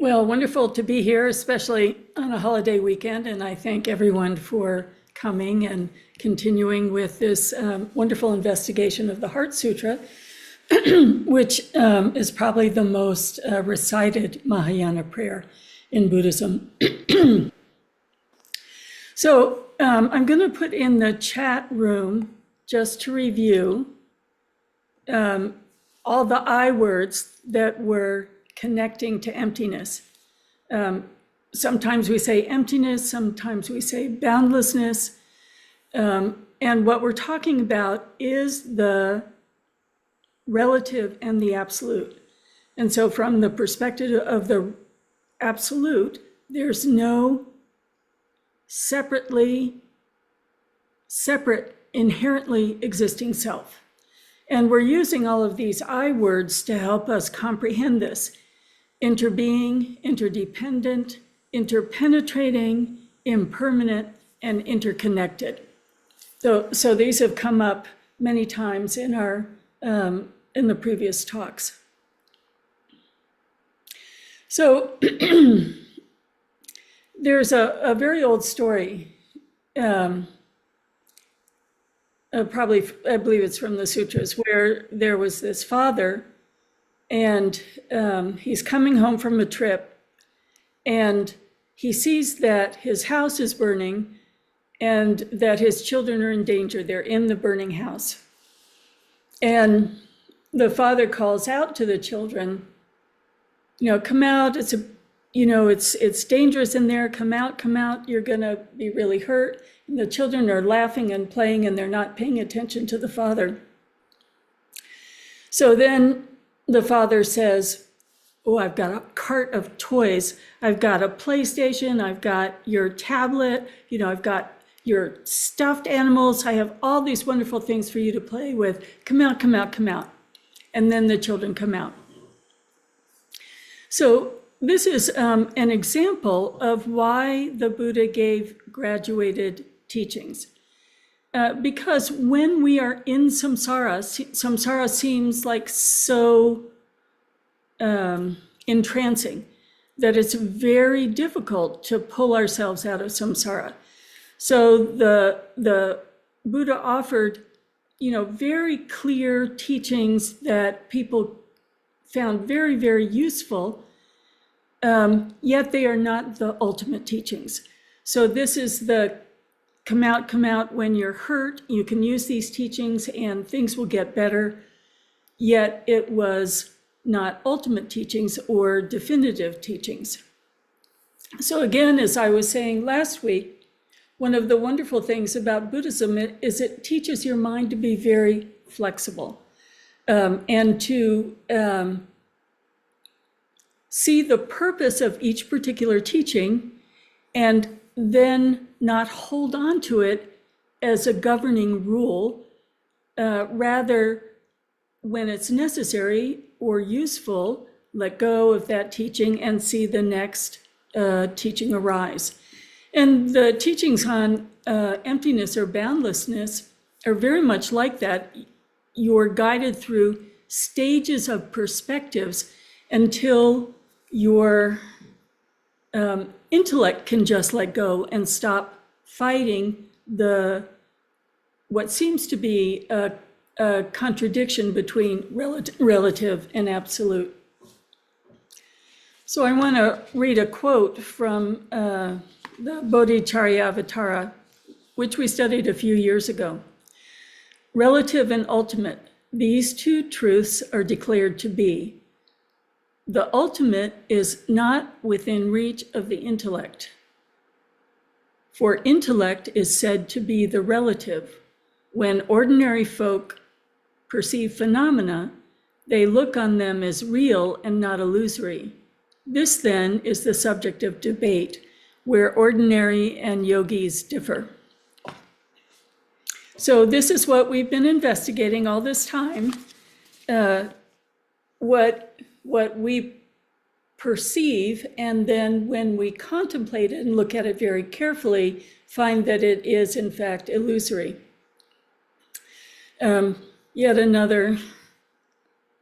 Well, wonderful to be here, especially on a holiday weekend, and I thank everyone for coming and continuing with this wonderful investigation of the Heart Sutra, which is probably the most recited Mahayana prayer in Buddhism. So I'm going to put in the chat room, just to review, all the I words that were connecting to emptiness. Sometimes we say emptiness, sometimes we say boundlessness. And what we're talking about is the relative and the absolute. And so from the perspective of the absolute, there's no separate, inherently existing self. And we're using all of these I words to help us comprehend this. Interbeing, interdependent, interpenetrating, impermanent, and interconnected. So these have come up many times in our in the previous talks. So there's a very old story. Probably, I believe it's from the sutras, where there was this father, and he's coming home from a trip, and he sees that his house is burning and that his children are in danger. They're in the burning house. And the father calls out to the children, come out. It's dangerous in there. Come out. You're gonna be really hurt. And the children are laughing and playing, and they're not paying attention to the father. So then the father says, oh, I've got a cart of toys. I've got a PlayStation. I've got your tablet. I've got your stuffed animals. I have all these wonderful things for you to play with. Come out. And then the children come out. So this is an example of why the Buddha gave graduated teachings. Because when we are in samsara seems like so entrancing that it's very difficult to pull ourselves out of samsara. So the Buddha offered, very clear teachings that people found very, very useful, yet they are not the ultimate teachings. So this is the come out when you're hurt. You can use these teachings and things will get better, yet it was not ultimate teachings or definitive teachings. So again, as I was saying last week, one of the wonderful things about Buddhism is it teaches your mind to be very flexible and to see the purpose of each particular teaching and then not hold on to it as a governing rule. Rather, when it's necessary or useful, let go of that teaching and see the next teaching arise. And the teachings on emptiness or boundlessness are very much like that. You're guided through stages of perspectives until your intellect can just let go and stop fighting what seems to be a contradiction between relative and absolute. So I want to read a quote from the Bodhicharyavatara, which we studied a few years ago. Relative and ultimate, these two truths are declared to be. The ultimate is not within reach of the intellect. For intellect is said to be the relative. When ordinary folk perceive phenomena, they look on them as real and not illusory. This then is the subject of debate, where ordinary and yogis differ. So this is what we've been investigating all this time, what we perceive, and then when we contemplate it and look at it very carefully, find that it is in fact illusory. Yet another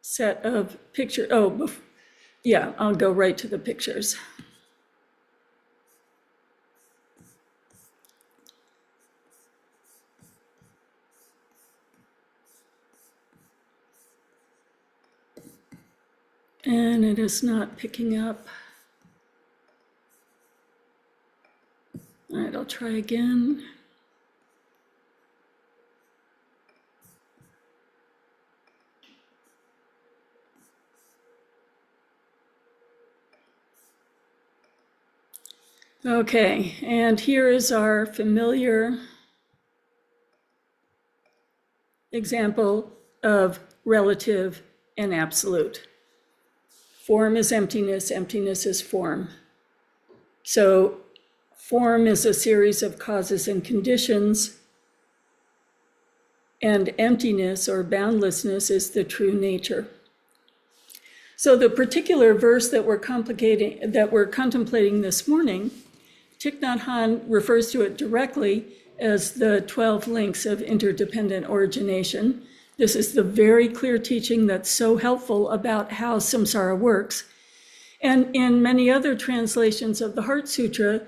set of pictures. Yeah, I'll go right to the pictures. And it is not picking up. All right, I'll try again. Okay, and here is our familiar example of relative and absolute. Form is emptiness, emptiness is form. So form is a series of causes and conditions, and emptiness or boundlessness is the true nature. So the particular verse that we're contemplating this morning, Thich Nhat Hanh refers to it directly as the 12 links of interdependent origination. This is the very clear teaching that's so helpful about how samsara works. And in many other translations of the Heart Sutra,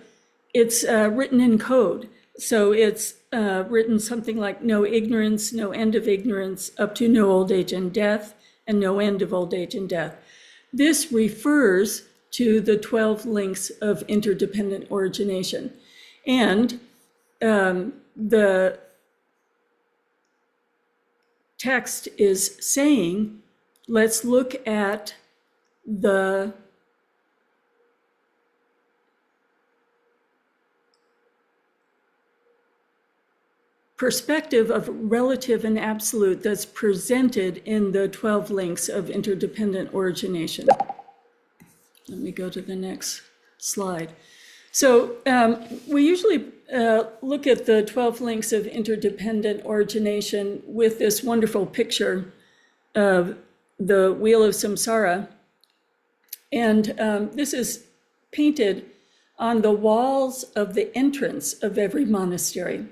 it's written in code. So it's written something like no ignorance, no end of ignorance, up to no old age and death, and no end of old age and death. This refers to the 12 links of interdependent origination. And the text is saying, let's look at the perspective of relative and absolute that's presented in the 12 links of interdependent origination. Let me go to the next slide. So we usually look at the 12 links of interdependent origination with this wonderful picture of the wheel of samsara. And this is painted on the walls of the entrance of every monastery.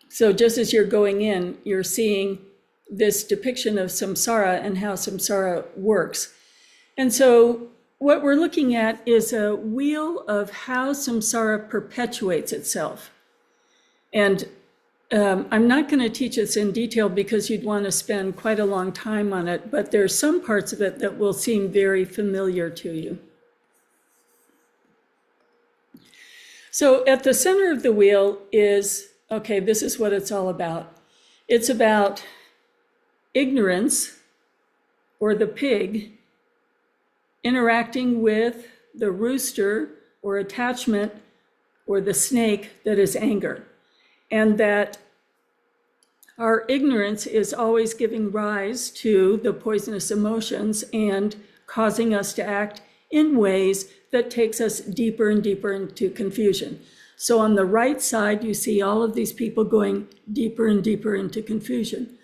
So just as you're going in, you're seeing this depiction of samsara and how samsara works. And so what we're looking at is a wheel of how samsara perpetuates itself. And I'm not going to teach this in detail because you'd want to spend quite a long time on it, but there's some parts of it that will seem very familiar to you. So at the center of the wheel is, okay, this is what it's all about. It's about ignorance, or the pig, interacting with the rooster, or attachment, or the snake, that is anger. And that our ignorance is always giving rise to the poisonous emotions and causing us to act in ways that takes us deeper and deeper into confusion. So on the right side, you see all of these people going deeper and deeper into confusion.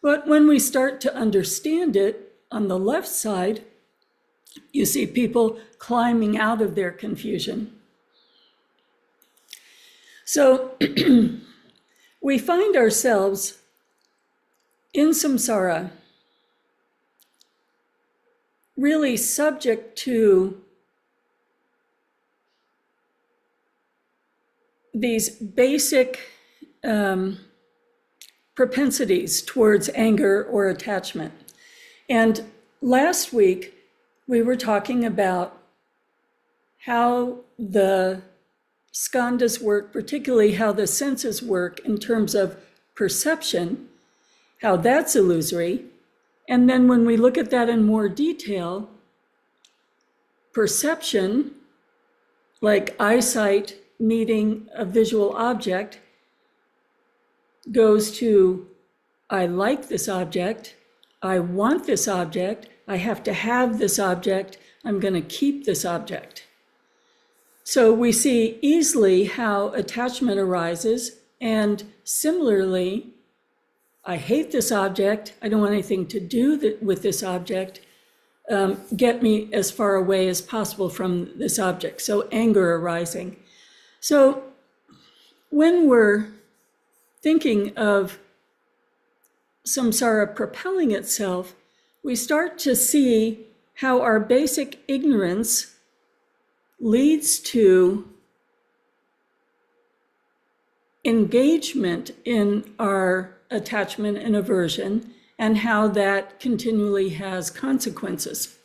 But when we start to understand it, on the left side, you see people climbing out of their confusion. So we find ourselves in samsara, really subject to these basic propensities towards anger or attachment. And last week, we were talking about how the skandhas work, particularly how the senses work in terms of perception, how that's illusory. And then when we look at that in more detail, perception, like eyesight meeting a visual object, goes to, I like this object, I want this object, I have to have this object, I'm going to keep this object. So we see easily how attachment arises, and similarly, I hate this object, I don't want anything to do with this object, get me as far away as possible from this object. So anger arising. So when we're thinking of samsara propelling itself, we start to see how our basic ignorance leads to engagement in our attachment and aversion, and how that continually has consequences.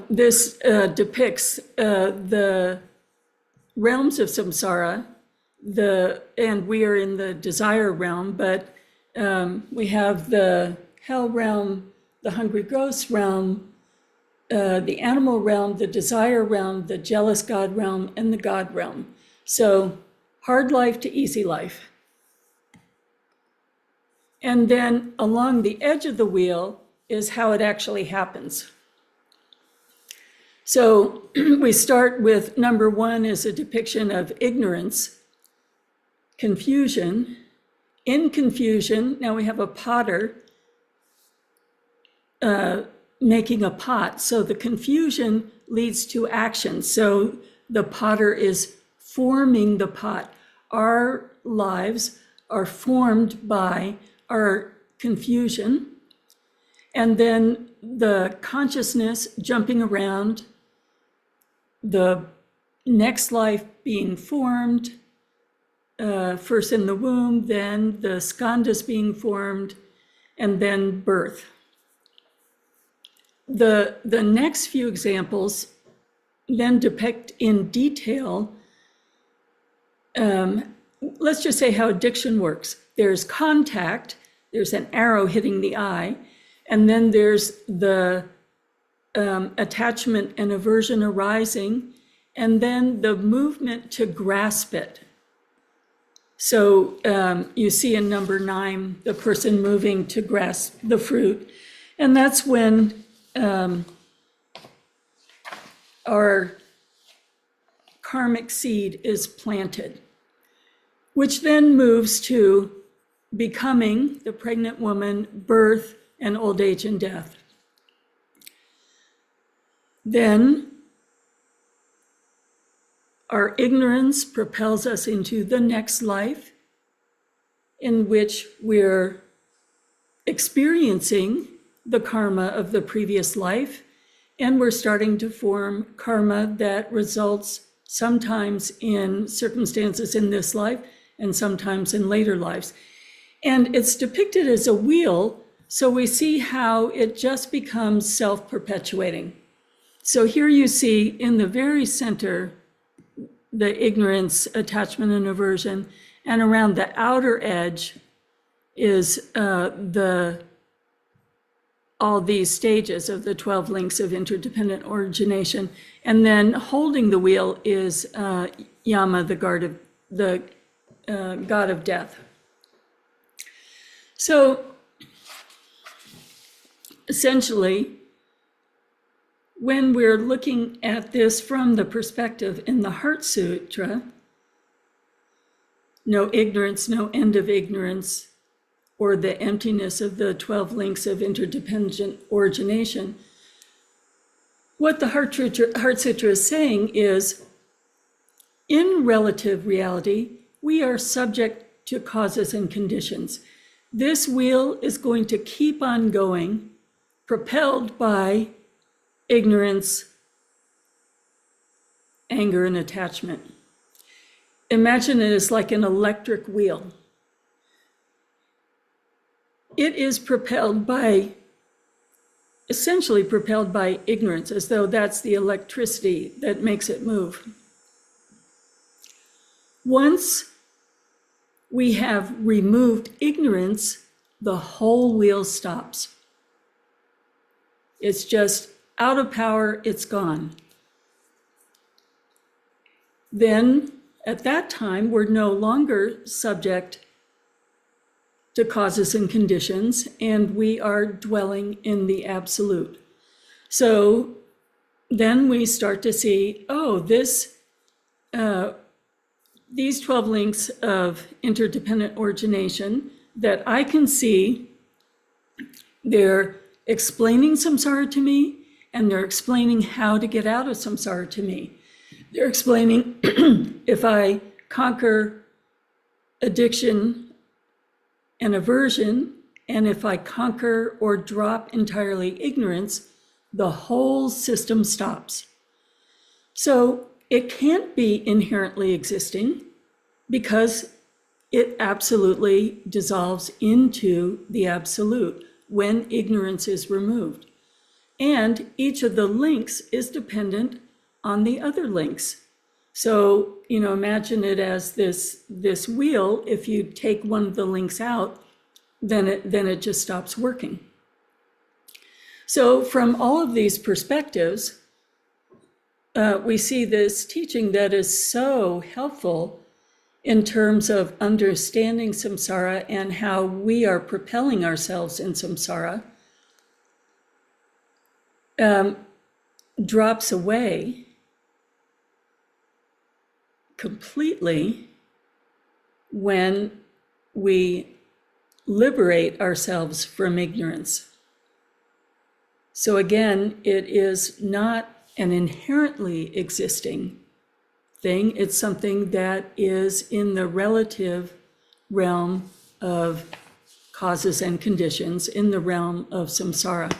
This depicts the realms of samsara, and we are in the desire realm, but we have the hell realm, the hungry ghost realm, the animal realm, the desire realm, the jealous God realm, and the God realm. So hard life to easy life. And then along the edge of the wheel is how it actually happens. So we start with number 1 is a depiction of ignorance, confusion. In confusion, now we have a potter making a pot. So the confusion leads to action. So the potter is forming the pot. Our lives are formed by our confusion. And then the consciousness jumping around, the next life being formed, first in the womb, then the skandhas being formed, and then birth. The next few examples then depict in detail, let's just say how addiction works. There's contact, there's an arrow hitting the eye, and then there's the attachment and aversion arising, and then the movement to grasp it. So you see in number 9, the person moving to grasp the fruit. And that's when our karmic seed is planted, which then moves to becoming the pregnant woman, birth, and old age and death. Then our ignorance propels us into the next life, in which we're experiencing the karma of the previous life, and we're starting to form karma that results sometimes in circumstances in this life and sometimes in later lives. And it's depicted as a wheel, so we see how it just becomes self-perpetuating. So here you see in the very center the ignorance, attachment, and aversion, and around the outer edge is all these stages of the 12 links of interdependent origination. And then holding the wheel is Yama, the god of death. So essentially, when we're looking at this from the perspective in the Heart Sutra, no ignorance, no end of ignorance, or the emptiness of the 12 links of interdependent origination, what the Heart Sutra is saying is, in relative reality, we are subject to causes and conditions. This wheel is going to keep on going, propelled by ignorance, anger, and attachment. Imagine it as like an electric wheel. It is essentially propelled by ignorance, as though that's the electricity that makes it move. Once we have removed ignorance, the whole wheel stops. It's just out of power, it's gone. Then, at that time, we're no longer subject to causes and conditions, and we are dwelling in the absolute. So then we start to see, oh, these 12 links of interdependent origination that I can see, they're explaining samsara to me, and they're explaining how to get out of samsara to me. They're explaining if I conquer addiction and aversion and if I conquer or drop entirely ignorance, the whole system stops. So it can't be inherently existing because it absolutely dissolves into the absolute when ignorance is removed. And each of the links is dependent on the other links. So, imagine it as this wheel. If you take one of the links out, then it just stops working. So from all of these perspectives, we see this teaching that is so helpful in terms of understanding samsara and how we are propelling ourselves in samsara, drops away completely when we liberate ourselves from ignorance. So again, it is not an inherently existing thing. It's something that is in the relative realm of causes and conditions, in the realm of samsara.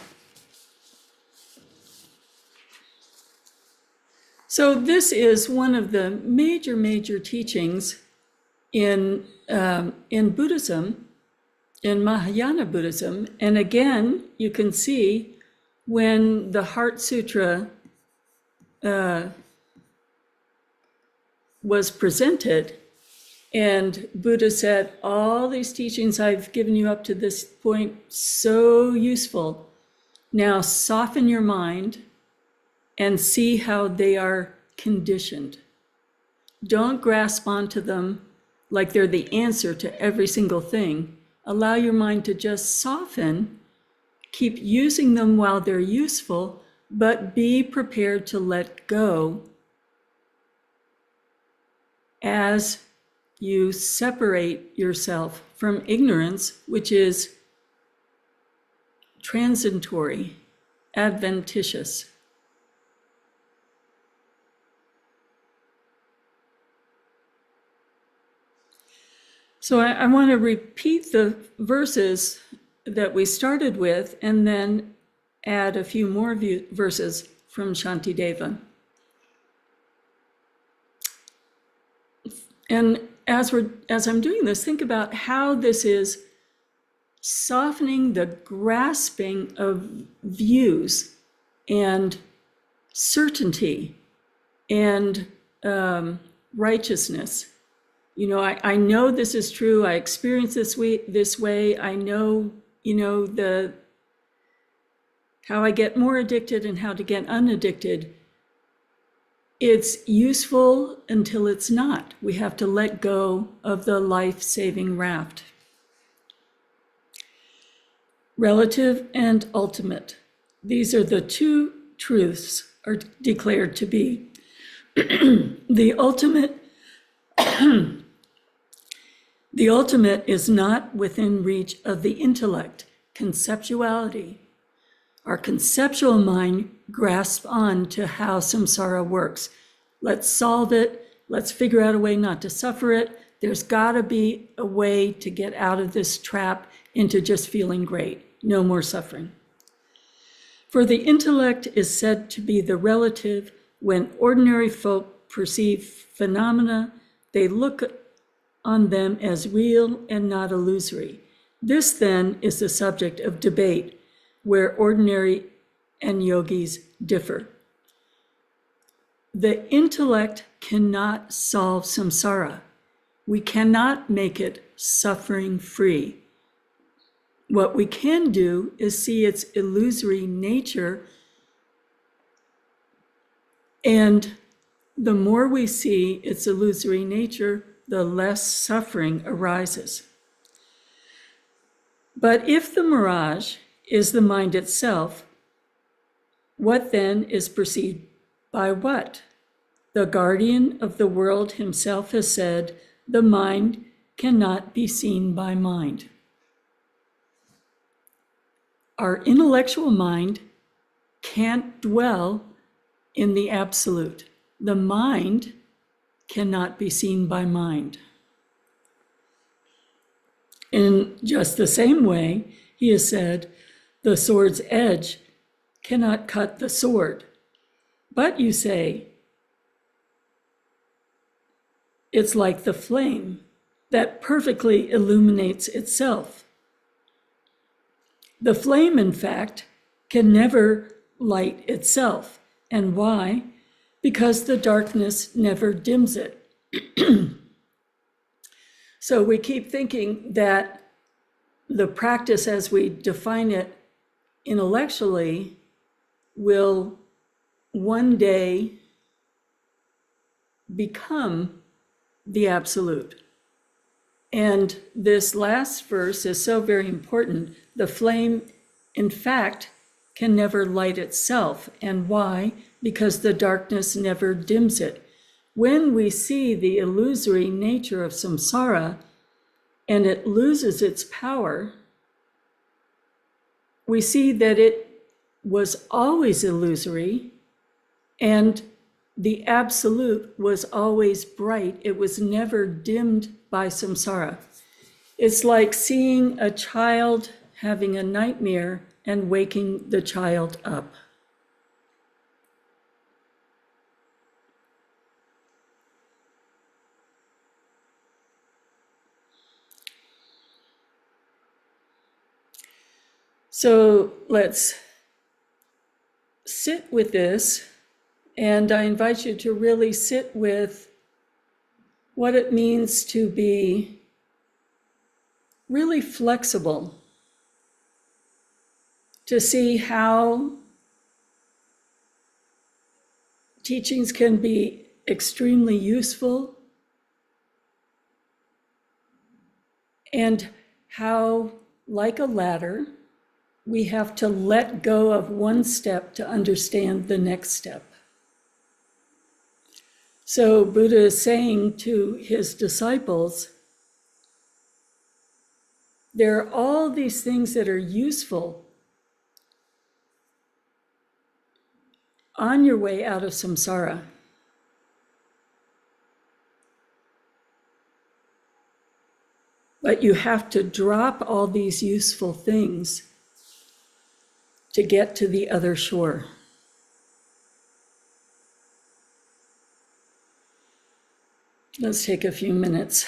So this is one of the major teachings in Buddhism, in Mahayana Buddhism. And again, you can see when the Heart Sutra was presented, and Buddha said, all these teachings I've given you up to this point, so useful. Now soften your mind and see how they are conditioned. Don't grasp onto them like they're the answer to every single thing. Allow your mind to just soften, keep using them while they're useful, but be prepared to let go as you separate yourself from ignorance, which is transitory, adventitious. So I want to repeat the verses that we started with and then add a few more verses from Shantideva. And as I'm doing this, think about how this is softening the grasping of views and certainty and righteousness. I know this is true. I experience this way. I know, how I get more addicted and how to get unaddicted. It's useful until it's not. We have to let go of the life-saving raft. Relative and ultimate. These are the two truths are declared to be. The ultimate is not within reach of the intellect, conceptuality. Our conceptual mind grasps on to how samsara works. Let's solve it. Let's figure out a way not to suffer it. There's got to be a way to get out of this trap into just feeling great. No more suffering. For the intellect is said to be the relative. When ordinary folk perceive phenomena, they look on them as real and not illusory. This then is the subject of debate, where ordinary and yogis differ. The intellect cannot solve samsara. We cannot make it suffering-free. What we can do is see its illusory nature, and the more we see its illusory nature, the less suffering arises. But if the mirage is the mind itself, what then is perceived by what? The guardian of the world himself has said, the mind cannot be seen by mind. Our intellectual mind can't dwell in the absolute. The mind cannot be seen by mind. In just the same way, he has said, the sword's edge cannot cut the sword. But you say, it's like the flame that perfectly illuminates itself. The flame, in fact, can never light itself. And why? Because the darkness never dims it. So we keep thinking that the practice as we define it intellectually will one day become the absolute. And this last verse is so very important. The flame, in fact, can never light itself. And why? Because the darkness never dims it. When we see the illusory nature of samsara and it loses its power, we see that it was always illusory and the absolute was always bright. It was never dimmed by samsara. It's like seeing a child having a nightmare and waking the child up. So let's sit with this, and I invite you to really sit with what it means to be really flexible, to see how teachings can be extremely useful and how, like a ladder, we have to let go of one step to understand the next step. So Buddha is saying to his disciples, there are all these things that are useful on your way out of samsara. But you have to drop all these useful things to get to the other shore. Let's take a few minutes.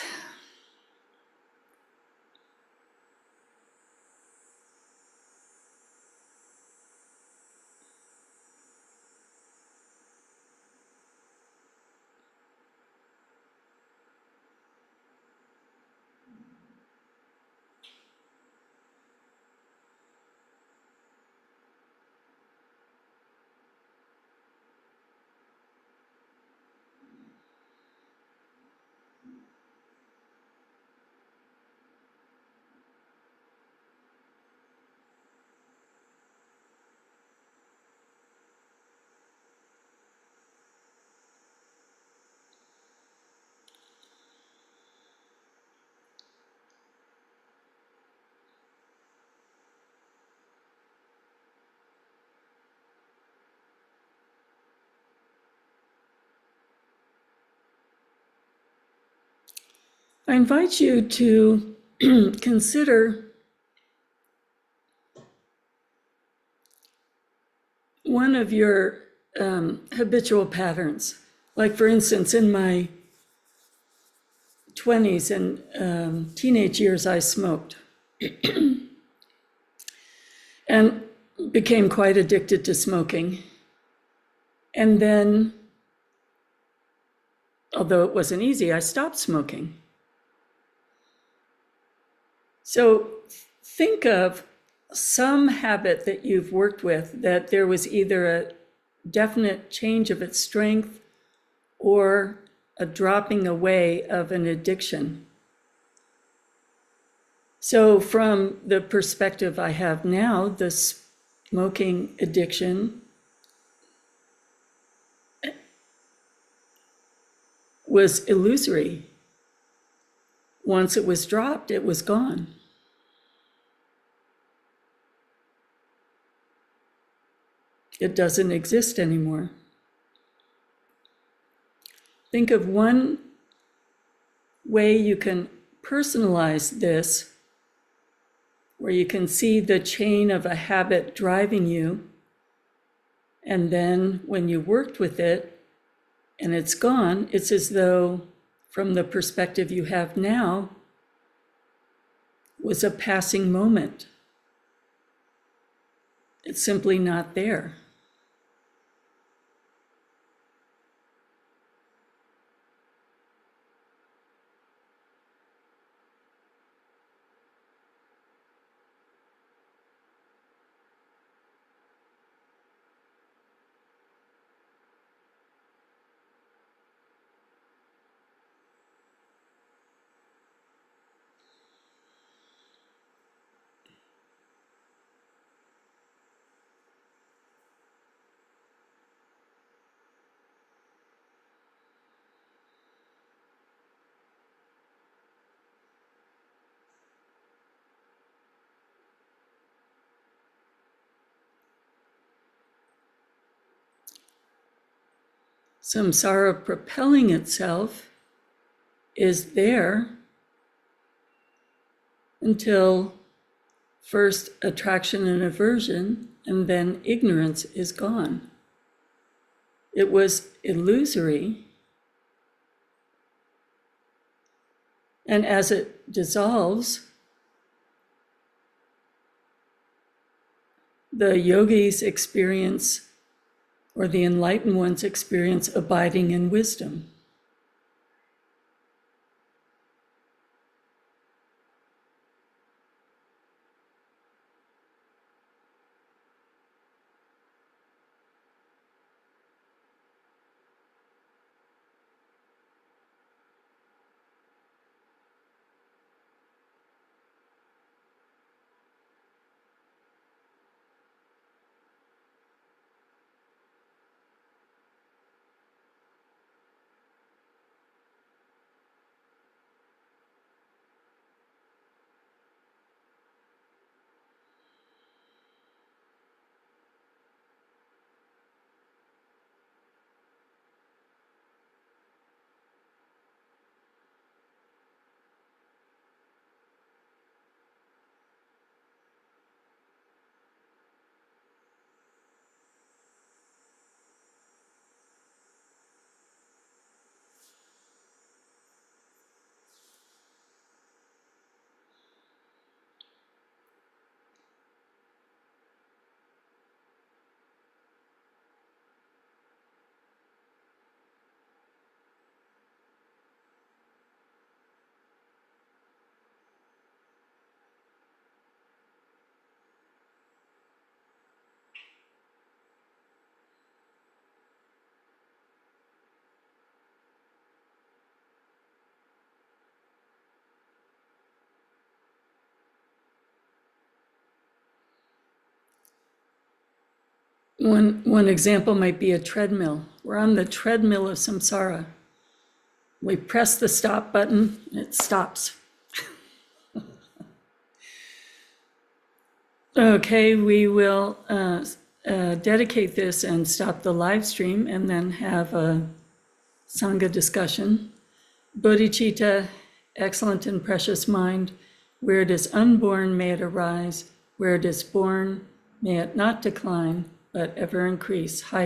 I invite you to consider one of your habitual patterns. Like, for instance, in my 20s and teenage years, I smoked and became quite addicted to smoking. And then, although it wasn't easy, I stopped smoking. So think of some habit that you've worked with that there was either a definite change of its strength or a dropping away of an addiction. So from the perspective I have now, the smoking addiction was illusory. Once it was dropped, it was gone. It doesn't exist anymore. Think of one way you can personalize this where you can see the chain of a habit driving you. And then when you worked with it and it's gone, it's as though from the perspective you have now was a passing moment. It's simply not there. Samsara propelling itself is there until first attraction and aversion, and then ignorance is gone. It was illusory, and as it dissolves, the yogis experience, or the enlightened ones experience, abiding in wisdom. One example might be a treadmill. We're on the treadmill of samsara. We press the stop button, and it stops. Okay, we will dedicate this and stop the live stream and then have a Sangha discussion. Bodhicitta, excellent and precious mind, where it is unborn, may it arise. Where it is born, may it not decline, but ever increase higher.